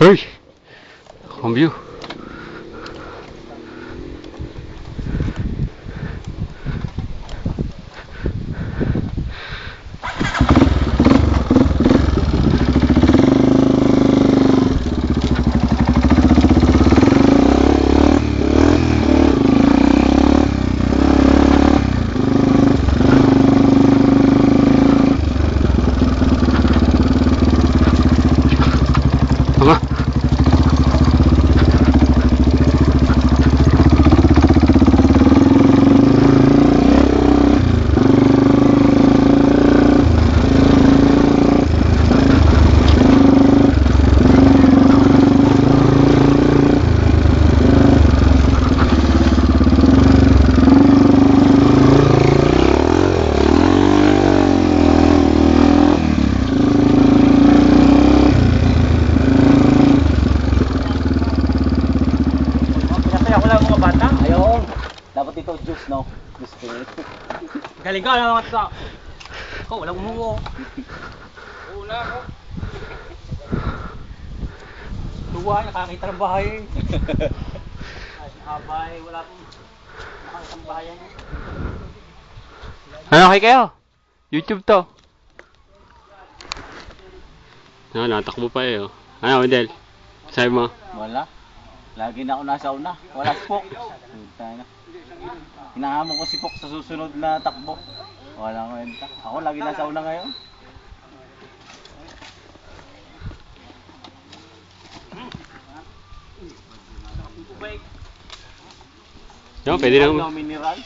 Uy! Ang view. Mga. Pinasaya ko lang mga bata. Ayaw. Dapat ito juice, no? Juice ko. Galing ka lang mga tata. Ikaw, walang umuwo. Wala ako. Tuwa, nakakita ng bahay. Abay, wala akong nakakita ng bahay. Ano okay kayo? YouTube to. Natakbo pa eh. Oh. Ano, Wendell? Sabi mo? Wala. Lagi na ako nasa una. Wala spok. Puta na. Hinahamon ko si Pok sa susunod na takbo. Wala kwenta. Ako lagi nasa una ngayon. Yo, pwede Mineral, na. no, mineral.